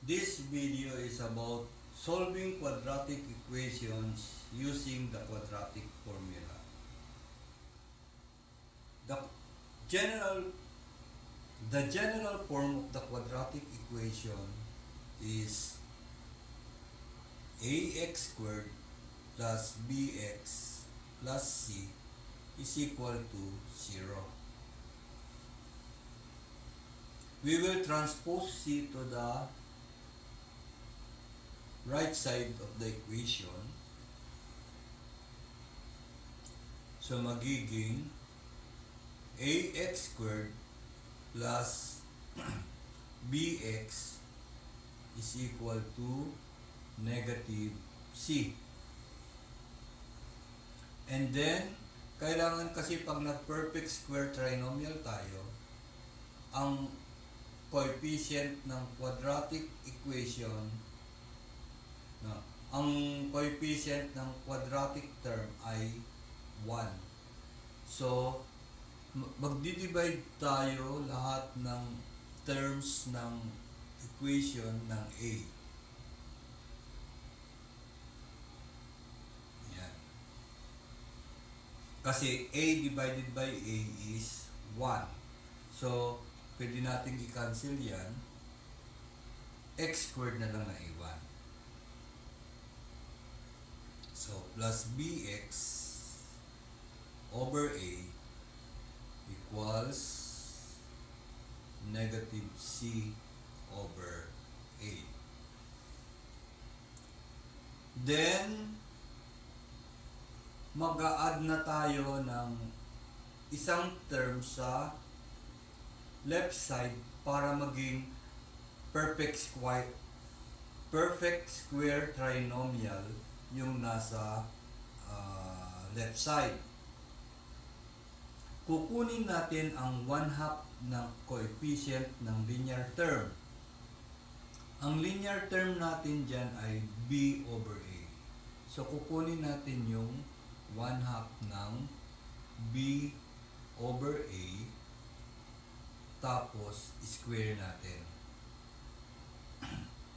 This video is about solving quadratic equations using the quadratic formula. The general the general form of the quadratic equation is ax squared plus bx plus c is equal to 0. We will transpose c to the right side of the equation. So magiging ax squared plus bx is equal to negative c. And then, kailangan kasi pag nag-perfect square trinomial tayo, ang coefficient ng quadratic equation, no, ang coefficient ng quadratic term ay 1. So, magdi-divide tayo lahat ng terms ng equation ng a. Yan. Kasi a divided by a is 1. So, pwede natin i-cancel yan. X squared na lang na a1. So, plus bx over a equals negative c over a. Then, mag-a-add na tayo ng isang term sa left side para maging perfect square trinomial yung nasa left side. Kukunin natin ang 1/2 ng coefficient ng linear term. Ang linear term natin dyan ay b over a. So, kukunin natin yung 1/2 ng b over a, tapos square natin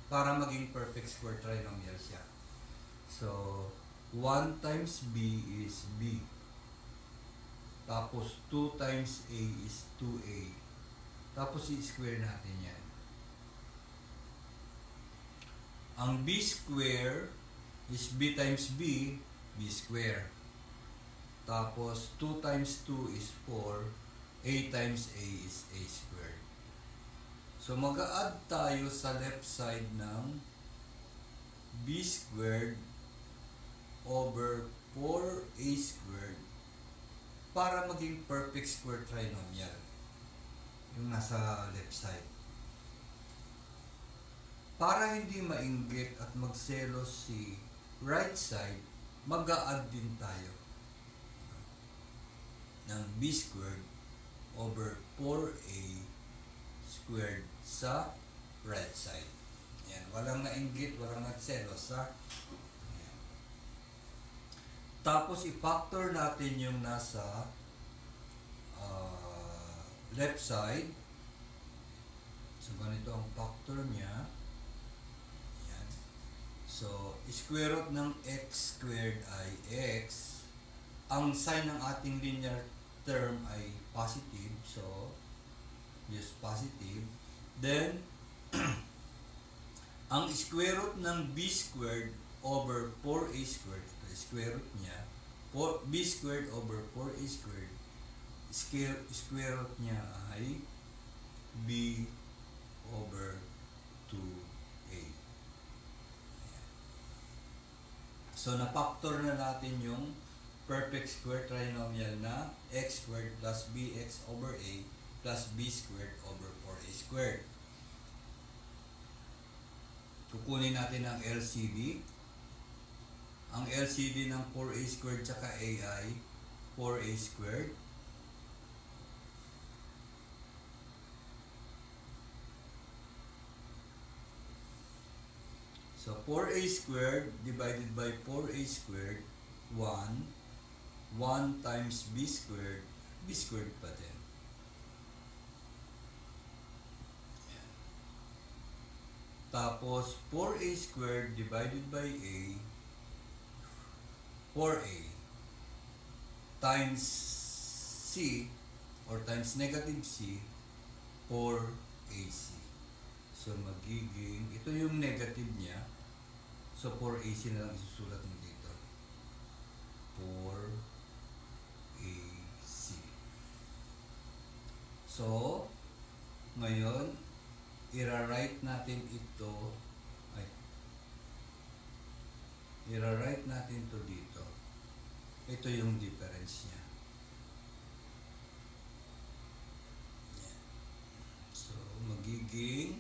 para maging perfect square trinomial siya. So, 1 times b is b. Tapos, 2 times a is 2a. Tapos, i-square natin yan. Ang b square is b times b, b square. Tapos, 2 times 2 is 4. A times a is a squared. So, mag-a-add tayo sa left side ng b squared over 4a squared para maging perfect square trinomial yung nasa left side. Para hindi mainggit at magselos si right side, mag-a-add din tayo ng b squared over 4a squared sa right side. Yan, walang nainggit, walang nagselos ha. Tapos, i-factor natin yung nasa left side. So, ganito ang factor niya. Yan. So, square root ng x squared ay x. Ang sign ng ating linear term ay positive. So, use positive. Then, ang square root ng b squared over 4a squared, square root niya, b squared over 4a squared, square root niya ay b over 2a. So, na-factor na natin yung perfect square trinomial na x squared plus bx over a plus b squared over 4a squared. Kukunin natin ang LCD. Ang LCD ng 4a squared tsaka a ay 4a squared. So, 4a squared divided by 4a squared, 1. 1 times b squared pa din. Tapos 4a squared divided by a, 4a times c or times negative c, 4ac. So magiging, ito yung negative niya. So 4ac na lang isusulat mo dito. 4ac. So, ngayon, i-write natin ito, i-write natin to dito. Ito yung difference niya. So, magiging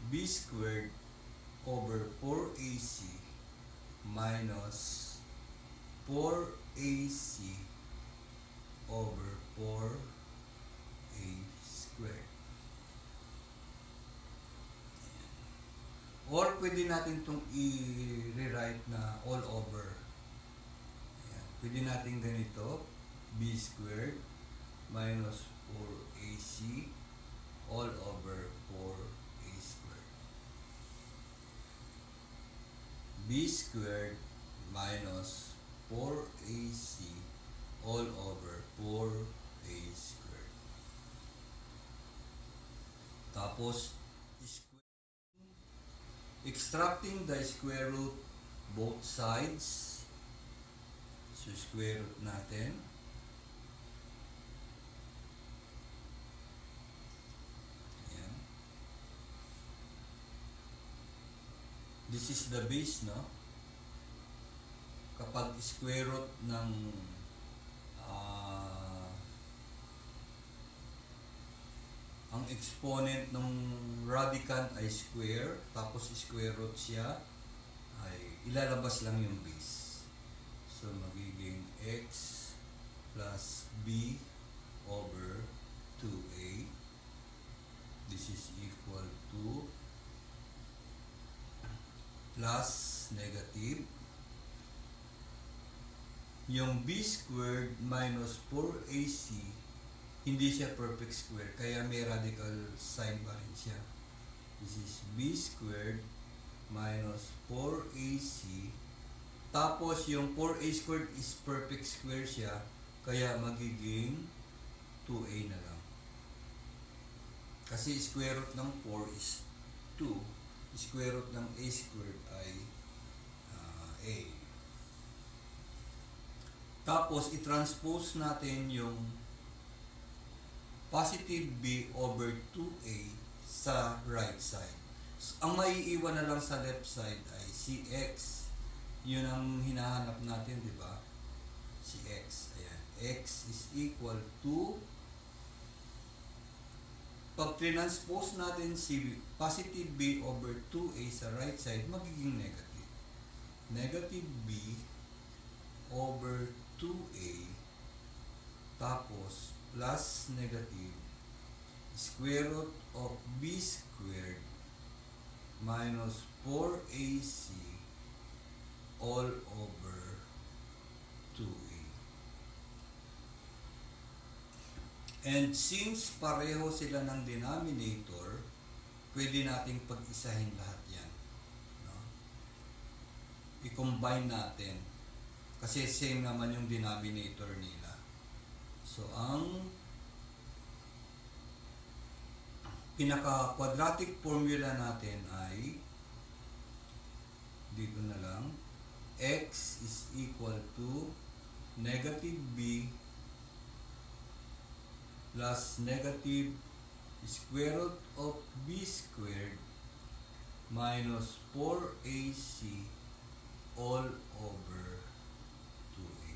b squared over 4ac minus 4ac over 4a squared. Or pwede natin itong i-rewrite na all over. Ayan. Pwede natin ganito, b squared minus 4ac all over 4a squared. b squared minus 4ac all over 4a squared. Tapos, extracting the square root both sides. So, square root natin. Ayan. This is the base, no? Kapag square root ng ang exponent ng radicand ay square, tapos square root siya, ay ilalabas lang yung base. So, magiging x plus b over 2a. This is equal to plus negative. Yung b squared minus 4ac, hindi siya perfect square, kaya may radical sign pa rin siya. This is b squared minus 4ac. Tapos yung 4a squared is perfect square siya, kaya magiging 2a na lang. Kasi square root ng 4 is 2. Square root ng a squared ay a. Tapos i-transpose natin yung positive b over 2a sa right side. So, ang maiiwan na lang sa left side ay si x. Yun ang hinahanap natin, di ba? Si x. Ayan. X is equal to, pag transpose natin si positive b over 2a sa right side, magiging negative. Negative b over 2a, tapos plus negative square root of b squared minus 4ac all over 2a. And since pareho sila ng denominator, pwede nating pag-isahin lahat yan. No? I-combine natin. Kasi same naman yung denominator nila. So, ang pinaka-quadratic formula natin ay dito na lang, x is equal to negative b plus negative square root of b squared minus 4ac all over 2a.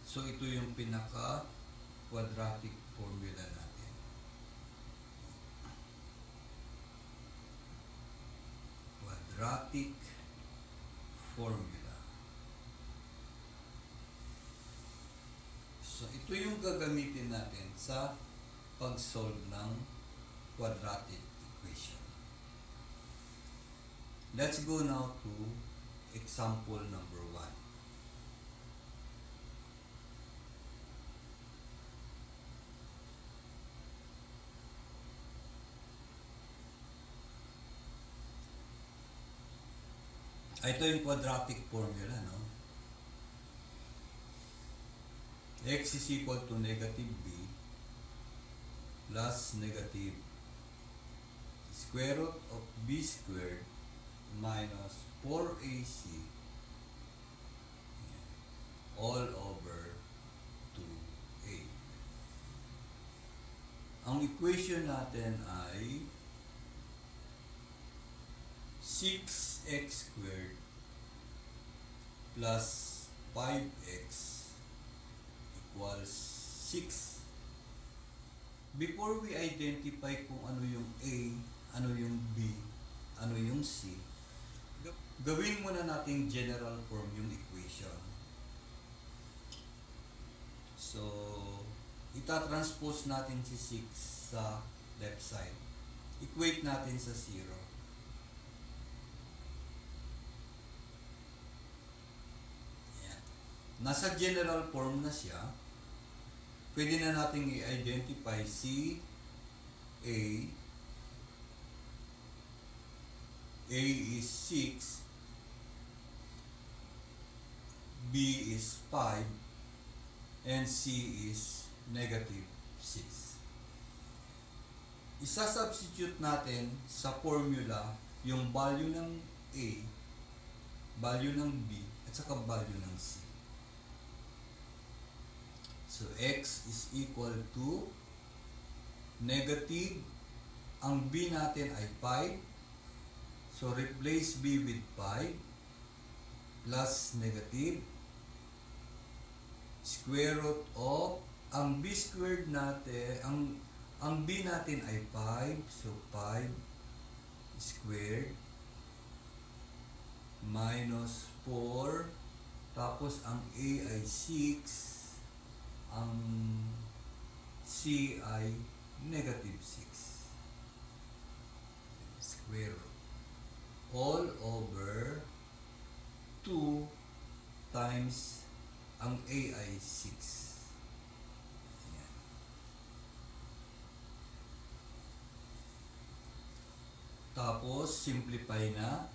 So, ito yung pinaka-quadratic formula natin. Quadratic formula. So, ito yung gagamitin natin sa pag-solve ng quadratic equation. Let's go now to example number 1. Ito yung quadratic formula, no? X is equal to negative b plus negative square root of b squared minus 4ac all over 2a. Ang equation natin ay 6x squared plus 5x equals 6. Before we identify kung ano yung A, ano yung B, ano yung C, gawin muna nating general form yung equation. So, itatranspose natin si 6 sa left side. Equate natin sa 0. Ayan. Nasa general form na siya. Pwede na nating i-identify si A. A is 6. B is 5. And C is negative 6. Isa-substitute natin sa formula yung value ng A, value ng B, at saka value ng C. So, X is equal to negative, ang B natin ay 5. So, replace B with 5 plus negative square root of, ang B squared natin, ang B natin ay 5. So, 5 squared minus 4. Tapos, ang A ay 6. Ang C ay negative 6. Square root. All over 2 times ang A ay 6. Ayan. Tapos, simplify na.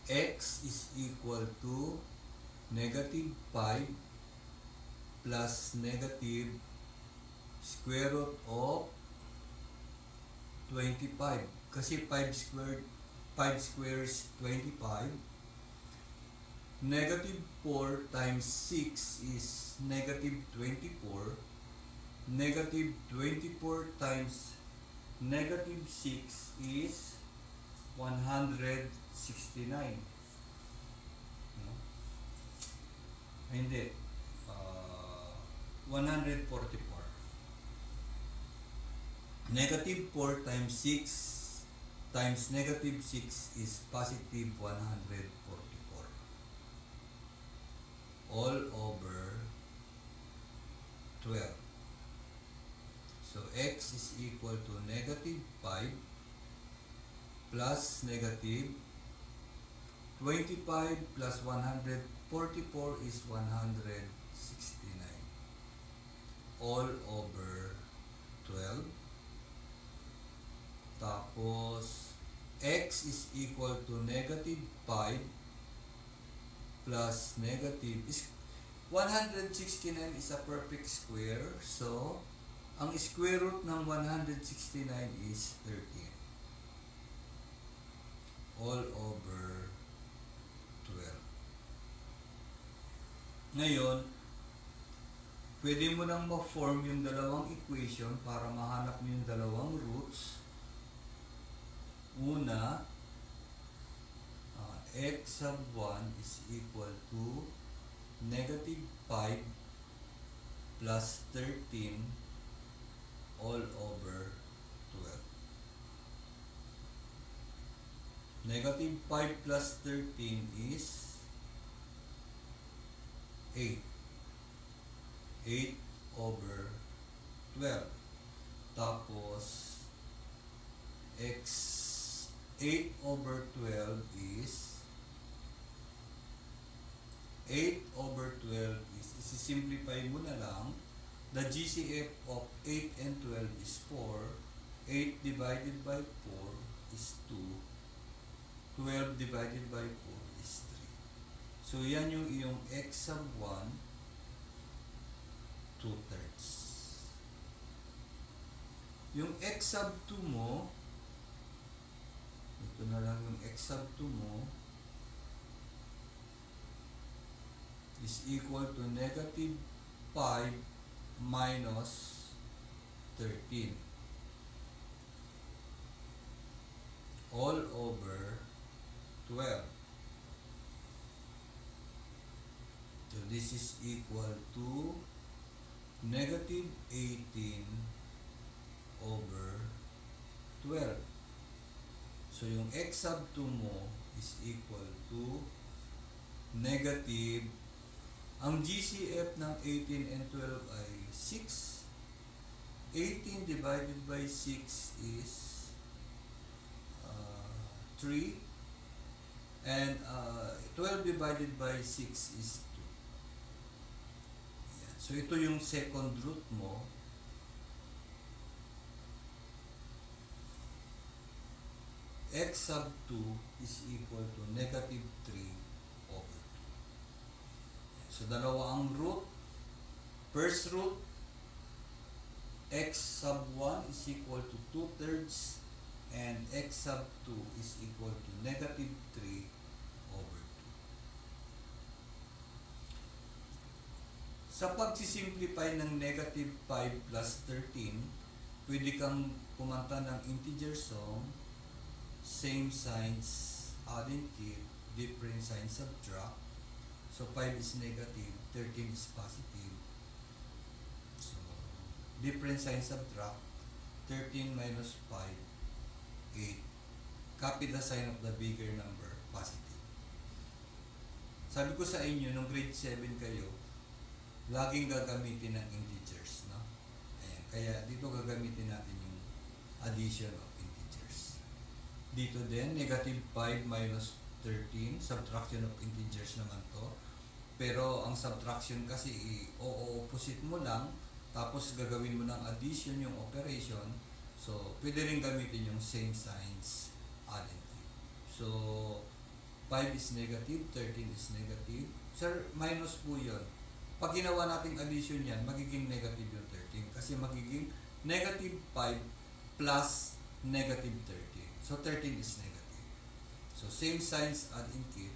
X is equal to negative 5 plus negative square root of 25. Kasi 5 squares 25. Negative 4 times 6 is negative 24. Negative 24 times negative 6 is 169. No? Hindi. 144. Negative 4 times 6 times negative 6 is positive 144. All over 12. So, X is equal to negative 5 plus negative 25 plus 144 is 169. All over 12. Tapos, X is equal to negative 5 plus negative 169 is a perfect square. So, ang square root ng 169 is 13. All over 12. Ngayon, pwede mo nang ma-form yung dalawang equation para mahanap mo yung dalawang roots. Una, x sub 1 is equal to negative 5 plus 13 all over 12. Negative 5 plus 13 is 8. 8 over 12. Tapos, x 8 over 12 is 8 over 12 is, isi-simplify mo na lang. The GCF of 8 and 12 is 4. 8 divided by 4 is 2. 12 divided by 4 is 3. So, yan yung iyong x sub 1, 2/3. Yung x sub 2 mo, ito na lang yung x sub 2 mo, is equal to negative 5 minus 13 all over 12. So this is equal to negative 18 over 12. So yung x sub 2 mo is equal to negative, ang GCF ng 18 and 12 ay 6. 18 divided by 6 is 3. And 12 divided by 6 is 2. Ayan. So ito yung second root mo. X sub 2 is equal to negative 3 over 2. So dalawa ang root. First root, x sub 1 is equal to 2/3 and x sub 2 is equal to negative 3 over 2. Sa pagsisimplify ng negative 5 plus 13, pwede kang kumanta ng integer sum, same signs add and keep, different signs subtract. So 5 is negative, 13 is positive. So different signs subtract, 13 minus 5, 8. Copy the sign of the bigger number, positive. Sabi ko sa inyo, nung grade 7 kayo, laging gagamitin ng integers, no? Ayan, kaya dito gagamitin natin yung addition of integers. Dito din, negative 5 minus 13, subtraction of integers naman to. Pero ang subtraction kasi o-opposite mo lang, tapos gagawin mo ng addition yung operation. So, pwede rin gamitin yung same signs add and keep. So, 5 is negative, 13 is negative. Sir, minus po yun. Pag ginawa nating addition yan, magiging negative yung 13. Kasi magiging negative 5 plus negative 13. So, 13 is negative. So, same signs add and keep.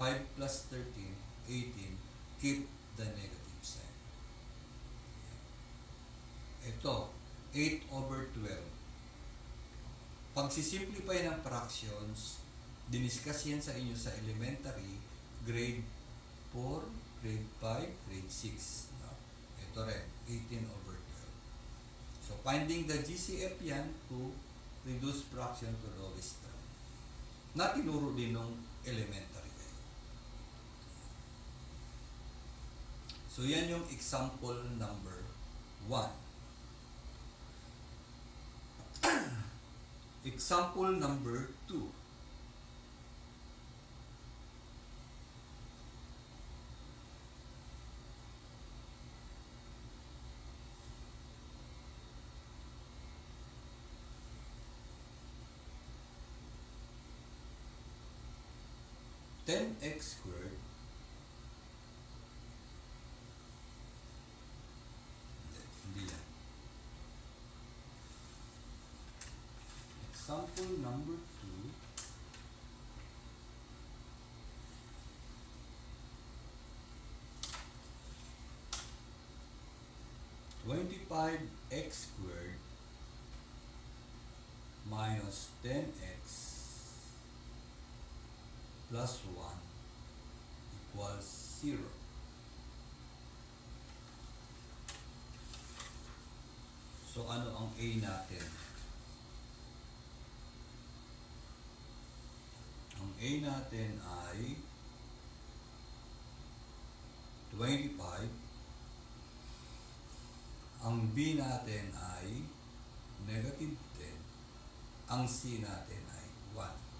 5 plus 13, 18. Keep the negative sign. Ito, 8 over 12. Pagsisimplify ng fractions, diniscuss yan sa inyo sa elementary, grade 4, grade 5, grade 6. No? Ito rin, 18 over 12. So, finding the GCF yan to reduce fraction to lowest term. Na tinuro din nung elementary kayo. So, yan yung example number 1. Example number 2. Ten x squared hindi yan. Example number 2. Twenty-five x squared minus 10x plus 1 equals 0. So, ano ang A natin? Ang A natin ay 25. Ang B natin ay negative 10. Ang C natin ay 1.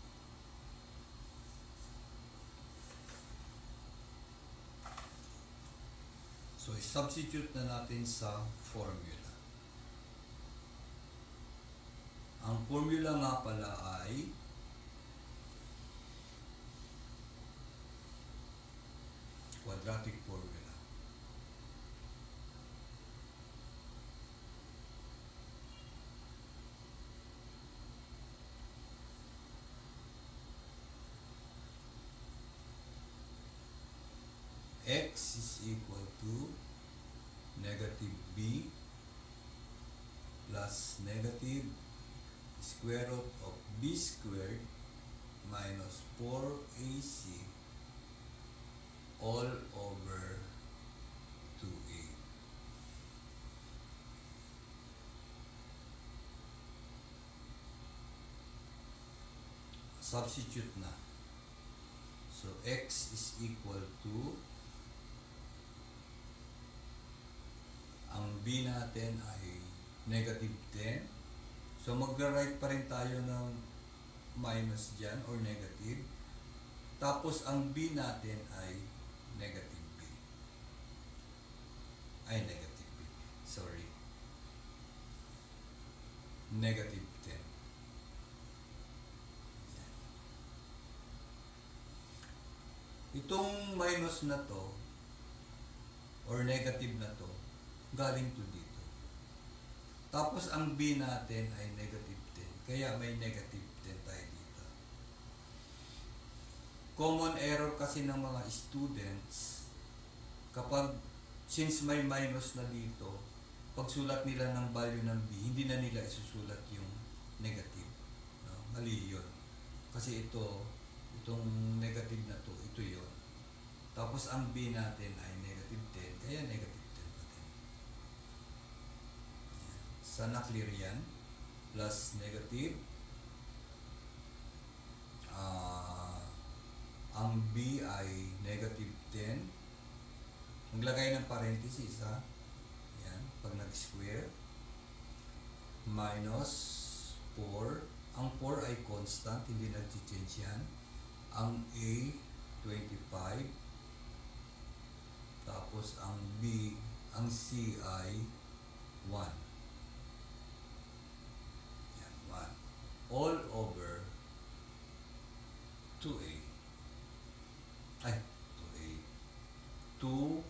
So, substitute na natin sa formula. Ang formula nga pala ay quadratic formula. X is equal to negative b plus negative square root of b squared minus 4ac all over 2a. Substitute na. So x is equal to, ang b natin ay negative 10. So magra-write pa rin tayo ng minus dyan or negative. Tapos ang b natin ay negative b. Ay, negative b. Sorry. Negative 10. Itong minus na to or negative na to, galing to dito. Tapos ang b natin ay negative 10. Kaya may negative 10 tayo dito. Common error kasi ng mga students, kapag since may minus na dito, pagsulat nila ng value ng b, hindi na nila isusulat yung negative. No? Mali yun. Kasi itong negative na to, ito yun. Tapos ang b natin ay negative 10, kaya negative 10 pa din. Sana clear yan. Plus negative. Ang b ay negative 10. Maglagay ng parenthesis, ha? Yan, pag nag-square. Minus 4. Ang 4 ay constant, hindi nag-change yan. Ang a, 25. Tapos ang b, ang c ay 1. Yan, 1. All over 2a. Ay, 2a. 2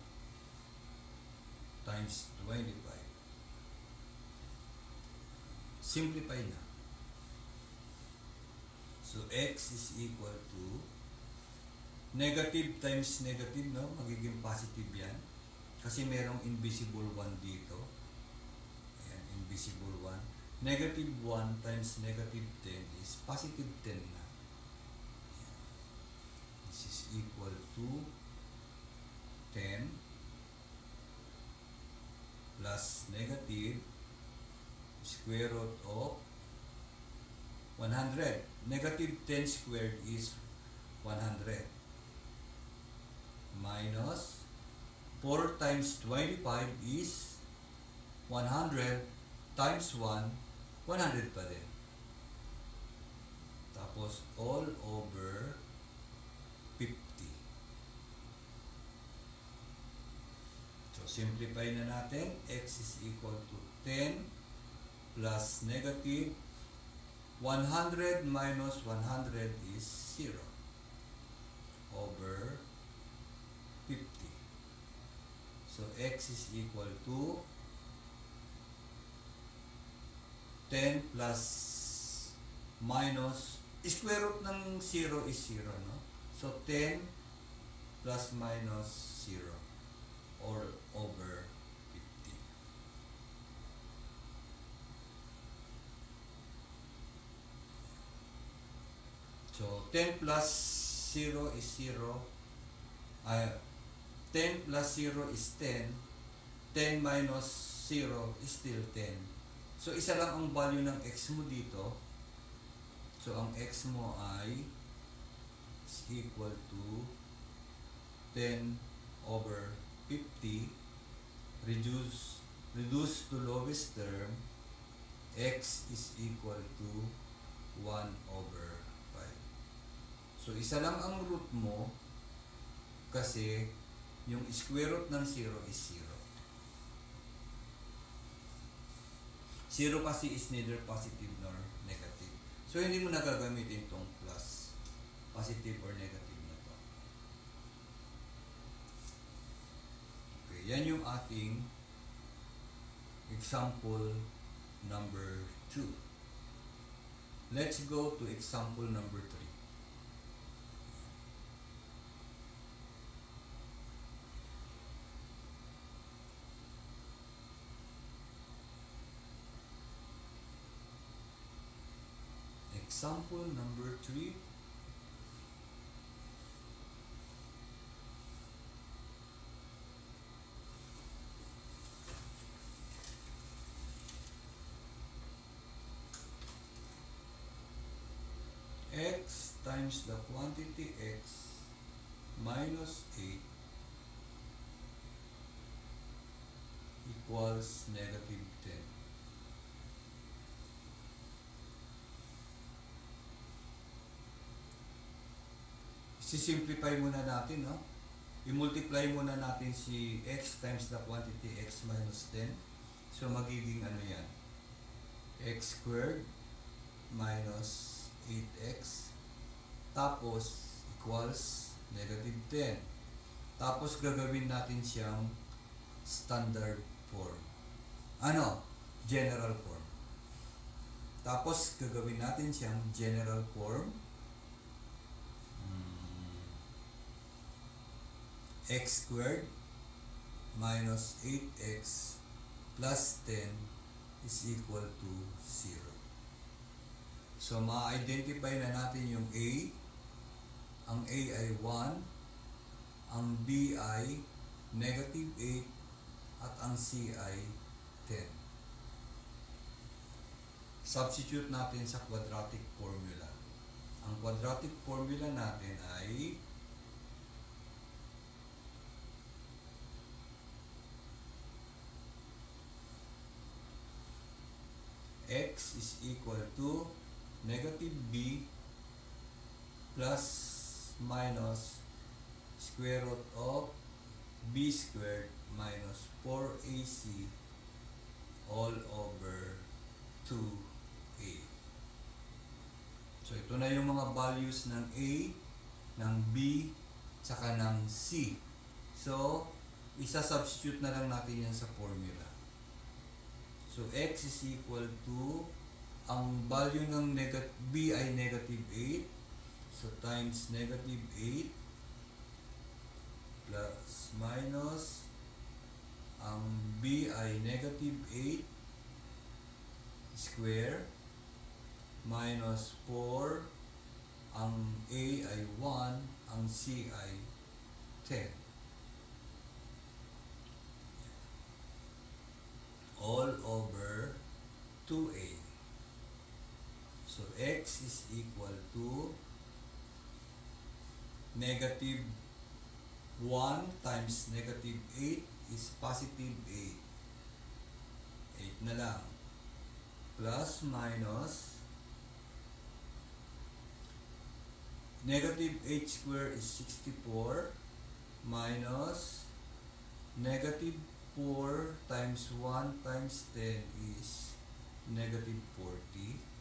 times 25. Simplify na. So, x is equal to negative times negative, no? Magiging positive yan. Kasi merong invisible 1 dito. Ayan, invisible 1. Negative 1 times negative 10 is positive 10 na. Ayan. This is equal to 10 plus negative square root of 100. Negative 10 squared is 100. Minus 4 times 25 is 100 times 1, 100 pa din. Tapos all over 50. So simplify na natin. X is equal to 10 plus negative 100 minus 100 is 0 over 50. So x is equal to 10 plus minus square root ng 0 is 0, no? So 10 plus minus 0 or over 50. So 10 plus 0 is 0. 10 plus 0 is 10. 10 minus 0 is still 10. So isa lang ang value ng x mo dito. So ang x mo ay is equal to 10 over 50. Reduce to lowest term. X is equal to 1 over 5. So isa lang ang root mo kasi yung square root ng 0 is 0. 0 kasi is neither positive nor negative. So hindi mo nagagamitin itong plus, positive or negative na to. yan yung ating example number 2. Let's go to example number 3. Example number 3. X times the quantity x minus 8 equals negative 10. Sisimplify muna natin, no? I-multiply muna natin si x times the quantity x minus 10. So, magiging ano yan? X squared minus 8x tapos equals negative 10. Tapos gagawin natin siyang standard form. Ano? General form. Tapos gagawin natin siyang general form. X squared minus 8x plus 10 is equal to 0. So, ma-identify na natin yung A. Ang A ay 1. Ang B ay negative 8. At ang C ay 10. Substitute natin sa quadratic formula. Ang quadratic formula natin ay x is equal to negative b plus minus square root of b squared minus 4ac all over 2a. So, ito na yung mga values ng a, ng b, tsaka ng c. So, isa-substitute na lang natin yan sa formula. So, x is equal to, ang value ng b ay negative 8. So, times negative 8 plus minus, ang b ay negative 8 square minus 4, ang a ay 1, ang c ay 10. All over 2a. So, x is equal to negative 1 times negative 8 is positive 8. 8 na lang. Plus minus negative 8 square is 64 minus negative 4 times 1 times 10 is negative 40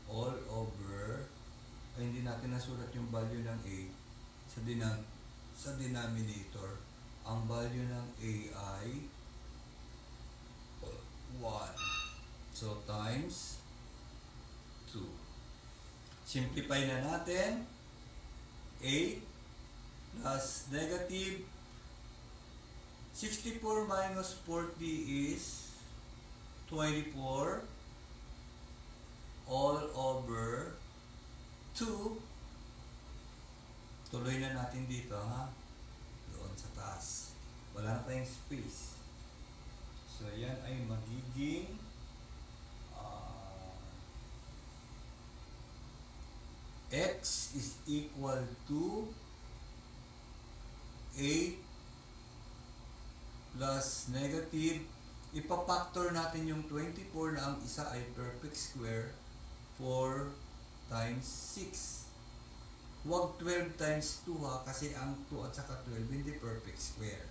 all over, ay hindi natin nasulat yung value ng a sa denominator. Ang value ng a ay 1. So, times 2. Simplify na natin. 8 plus negative 64 minus 40 is 24 all over 2. Tuloy na natin dito, ha? Doon sa taas. Wala na tayong space. So, yan ay magiging x is equal to 8 plus negative. Ipapactor natin yung 24 na ang isa ay perfect square. 4 times 6. Huwag 12 times 2, ha, kasi ang 2 at saka 12 hindi perfect square.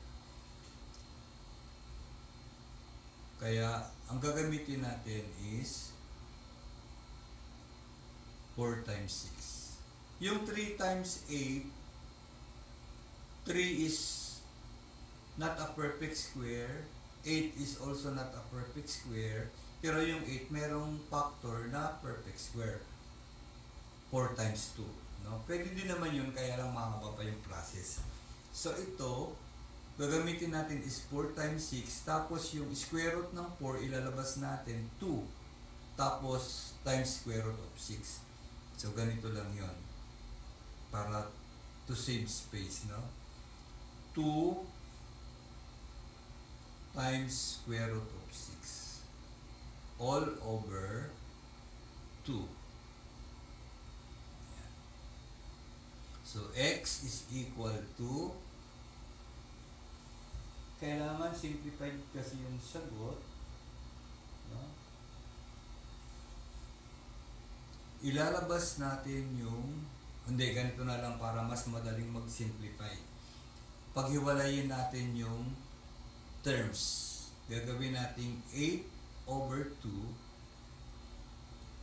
Kaya ang gagamitin natin is 4 times 6. Yung 3 times 8 3 is not a perfect square, 8 is also not a perfect square, pero yung 8 merong factor na perfect square. 4 times 2. No? Pwede din naman yun, kaya lang mahaba pa yung process. So ito, gagamitin natin is 4 times 6, tapos yung square root ng 4, ilalabas natin 2, tapos times square root of 6. So ganito lang yon para to save space, no? 2 times square root of 6 all over 2. So x is equal to, kailangan simplified kasi yung sagot, no? Ilalabas natin yung, hindi, ganito na lang para mas madaling mag-simplify. Paghiwalayin natin yung terms. Gagawin natin 8 over 2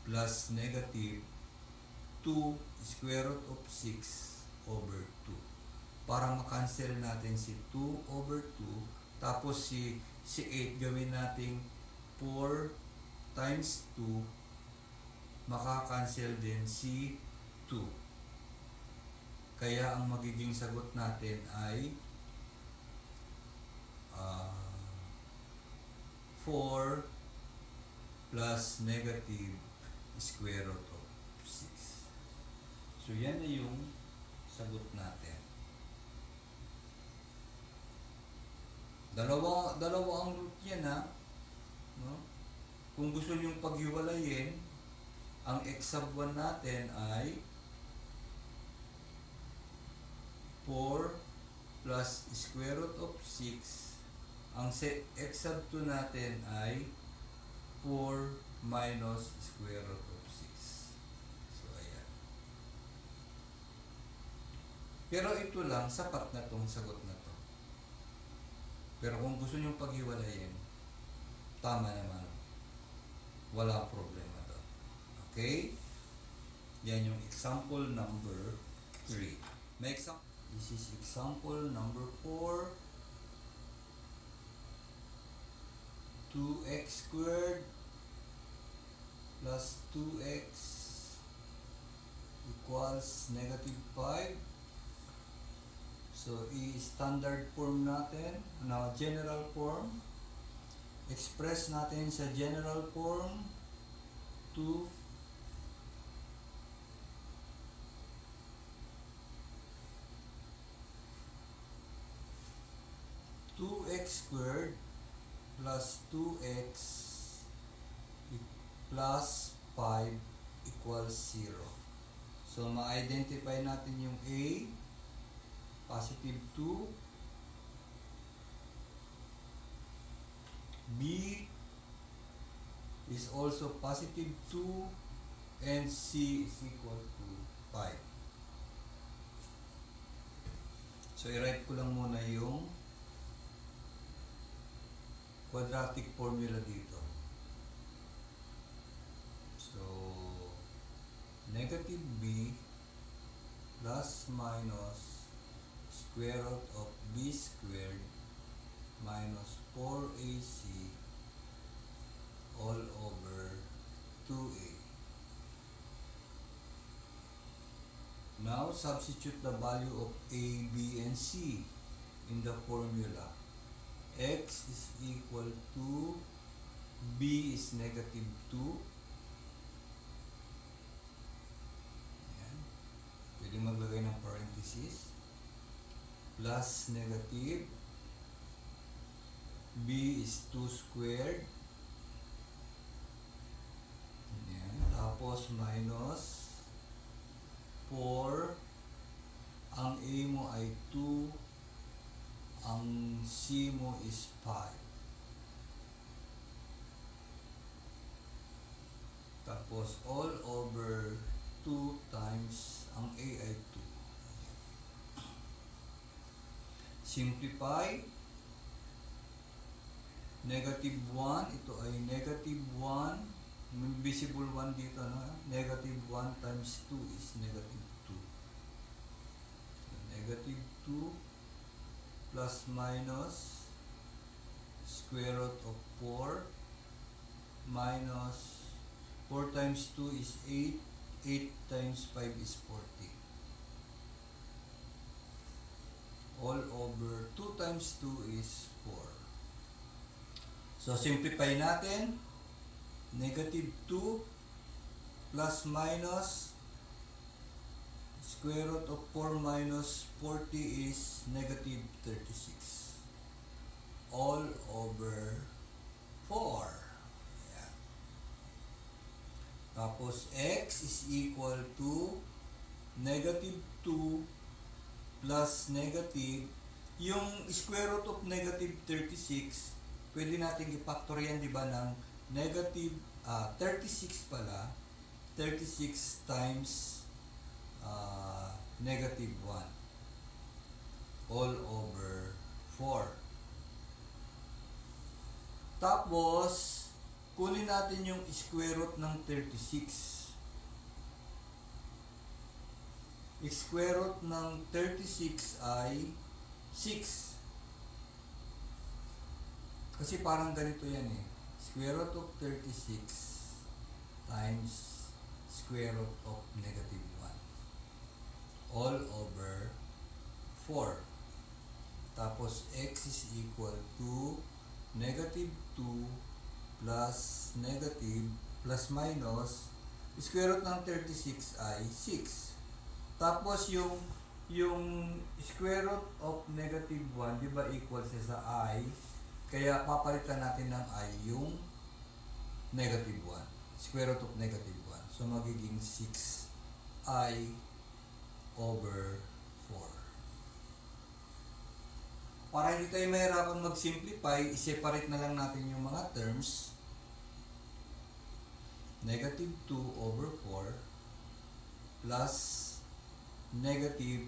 plus negative 2 square root of 6 over 2. Para makancel natin si 2 over 2, tapos si 8 gawin natin 4 times 2, makakancel din si 2. Kaya ang magiging sagot natin ay 4 plus negative square root of 6. So yan na yung sagot natin. Dalawa ang root yan, ha. No? Kung gusto nyo paghiwalayin, ang x sub 1 natin ay 4 plus square root of 6. Ang x sub 2 natin ay 4 minus square root of 6. So, ayan. Pero ito lang, sapat na tong sagot na to. Pero kung gusto nyo paghiwalayin, tama naman. Wala problema doon. Okay? Yan yung example number 3. May example. This is example number 4. 2x squared plus 2x equals negative 5. So, i-standard form natin. Now, general form. Express natin sa general form 2 2x squared plus 2x plus 5 equals 0. So, ma-identify natin yung A, positive 2, B is also positive 2, and C is equal to 5. So, i-write ko lang muna yung quadratic formula dito. So, negative B plus minus square root of B squared minus 4AC all over 2A. Now, substitute the value of A, B, and C in the formula. X is equal to, B is negative 2. Ayan. Pwede maglagay ng parenthesis. Plus negative. B is 2 squared. Ayan. Tapos minus 4. Ang A mo ay 2. Ang C mo is 5. Tapos all over 2 times ang A ay 2. Simplify. Negative 1, ito ay negative 1. Visible 1 dito, na negative 1 times 2 is negative 2. So, negative 2 plus minus square root of 4 minus 4 times 2 is 8. 8 times 5 is 40. All over 2 times 2 is 4. So, simplify natin. Negative 2 plus minus square root of 4 minus 40 is negative 36. All over 4. Ayan. Tapos, x is equal to negative 2 plus negative. Yung square root of negative 36, pwede natin i-factor yan, di ba, ng negative 36 pala. 36 times negative 1 all over 4. Tapos, kunin natin yung square root ng 36. Square root ng 36 ay 6. Kasi parang ganito yan eh. Square root of 36 times square root of negative 1 all over 4. Tapos x is equal to negative 2 plus negative plus minus square root ng 36 ay 6. Tapos yung square root of negative 1, di ba equal siya sa I? Kaya papalitan natin ng I yung negative 1. Square root of negative 1. So magiging 6I over 4. Para hindi tayo mahirapan mag-simplify, i-separate na lang natin yung mga terms. Negative 2 over 4 plus negative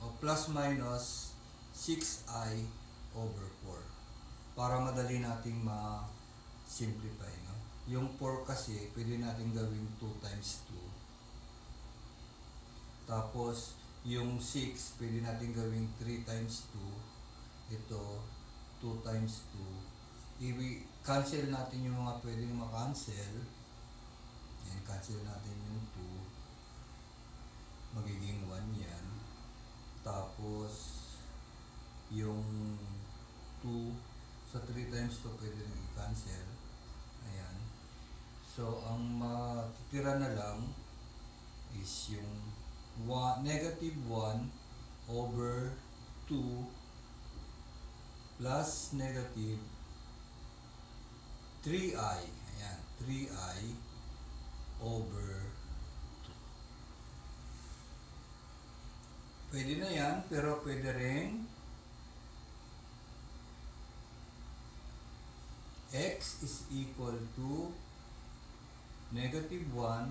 o plus minus 6I over 4. Para madali nating ma-simplify, no? Yung 4 kasi, pwede natin gawing 2 times 2. Tapos, yung 6, pwede natin gawing 3 times 2. Ito, 2 times 2. I-cancel natin yung mga pwedeng ma-cancel. Yan, cancel natin yung 2. Magiging 1 yan. Tapos, yung 2, sa 3 times 2 pwede rin i-cancel. Ayan. So, ang matitira na lang is yung negative 1 over 2 plus negative 3i. Ayan. 3i over 2. Pwede na yan, pero pwede rin x is equal to negative 1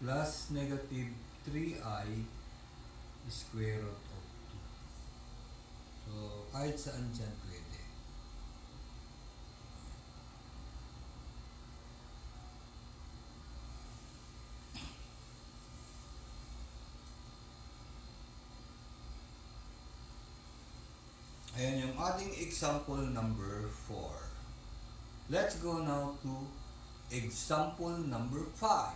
plus negative 3i square root of 2. So, kahit saan dyan pwede. Ayan yung ating example number 4. Let's go now to example number 5.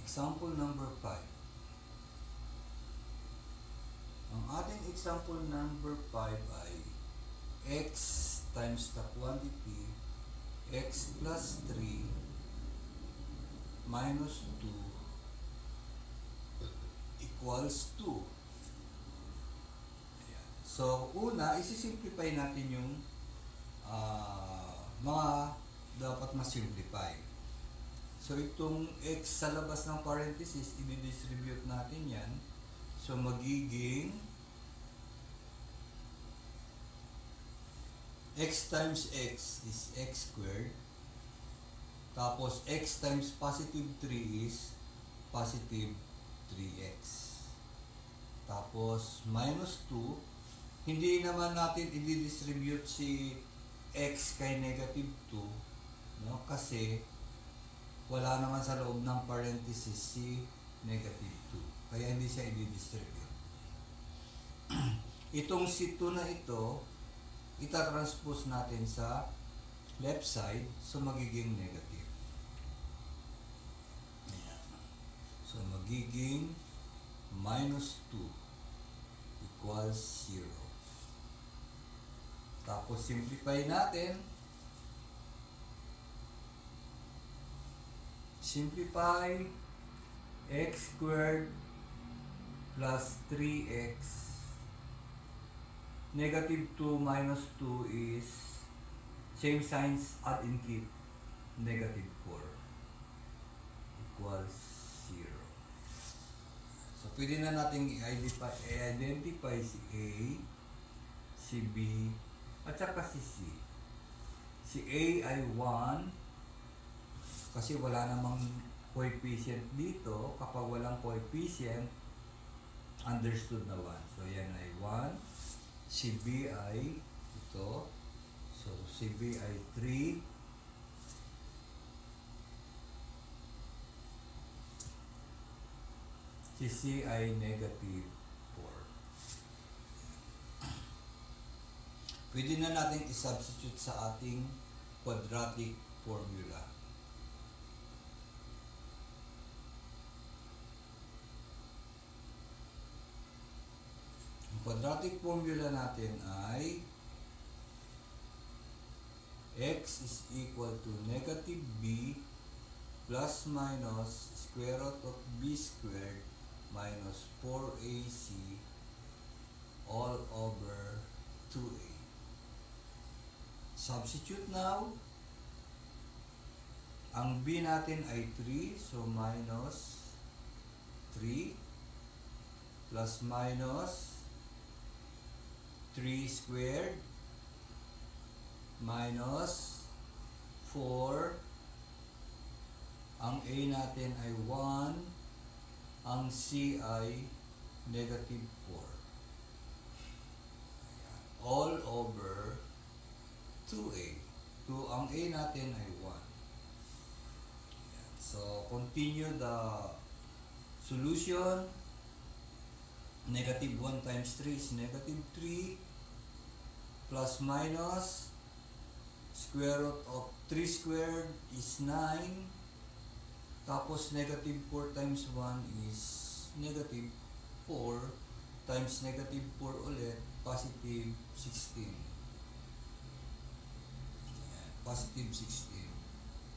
Example number 5. Ang ating example number 5 ay x times the quantity x plus 3 minus 2 equals 2. So, una, isi-simplify natin yung mga dapat ma-simplify. So, itong x sa labas ng parenthesis, i-distribute natin yan. So, magiging x times x is x squared. Tapos, x times positive 3 is positive 3x. Tapos, minus 2. Hindi naman natin i-distribute si x kay negative 2, no? Kasi wala naman sa loob ng parenthesis si negative Kaya hindi siya i-distribute. Itong C2 na ito, itatranspose natin sa left side, so magiging negative. Ayan. So magiging minus 2 equals 0. Tapos simplify natin. Simplify x squared plus 3x. Negative 2 minus 2 is same signs, add and keep. Negative 4 equals 0. So pwede na natin i-identify si A, si B, at saka si C. Si A ay 1 kasi wala namang coefficient dito. Kapag walang coefficient, understood na 1. So yan ay 1. Si B ay ito. So si B ay 3. Si C ay negative 4. Pwede na natin i-substitute sa ating quadratic formula. Ang quadratic formula natin ay x is equal to negative b plus minus square root of b squared minus 4ac all over 2a. Substitute now. Ang b natin ay 3, so minus 3 plus minus 3 squared minus 4. Ang a natin ay 1. Ang c ay negative 4. Ayan. All over 2a. Ang a natin ay 1. Ayan. So, continue the solution. Negative 1 times 3 is negative 3 plus minus square root of 3 squared is 9. Tapos negative 4 times 1 is negative 4 times negative 4 ulit, positive 16. Ayan, positive 16.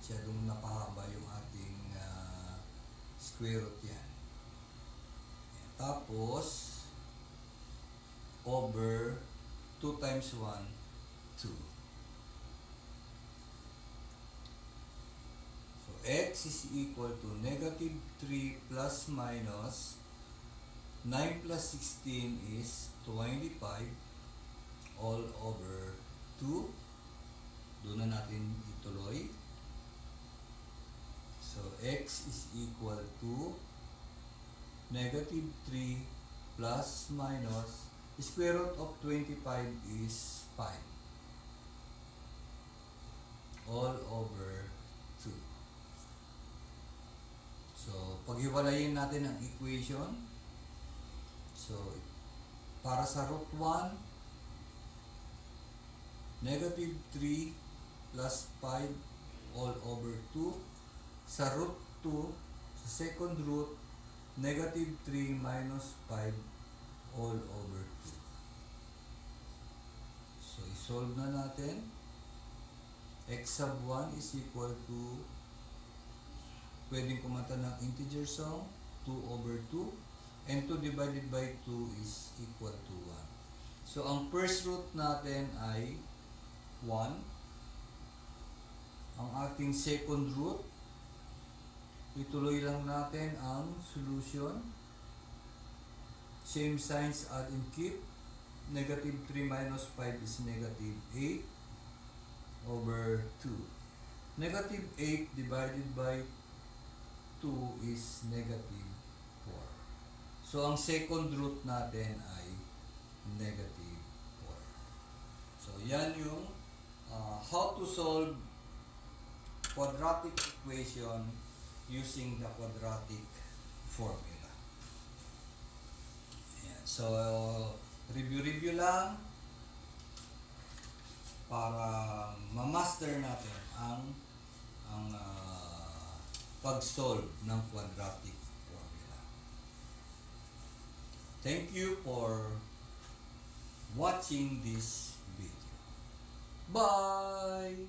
Masyadong napahaba yung ating square root yan. Ayan, tapos over 2 times 1, 2. So x is equal to negative 3 plus minus 9 plus 16 is 25 all over 2. Doon na natin ituloy. So x is equal to negative 3 plus minus square root of 25 is 5 all over 2. So paghiwalayin natin ang equation. So para sa root 1, negative 3 plus 5 all over 2. Sa root 2, sa second root, negative 3 minus 5 all over 2. So, isolve na natin. X sub 1 is equal to, pwedeng kumanta ng integer sum, 2 over 2. And 2 divided by 2 is equal to 1. So, ang first root natin ay 1. Ang ating second root, ituloy lang natin ang solution. Same signs, add and keep. Negative 3 minus 5 is negative 8 over 2. Negative 8 divided by 2 is negative 4. So, ang second root natin ay negative 4. So, yan yung how to solve quadratic equation using the quadratic formula. So, review lang para ma-master natin ang pag-solve ng quadratic formula. Thank you for watching this video. Bye!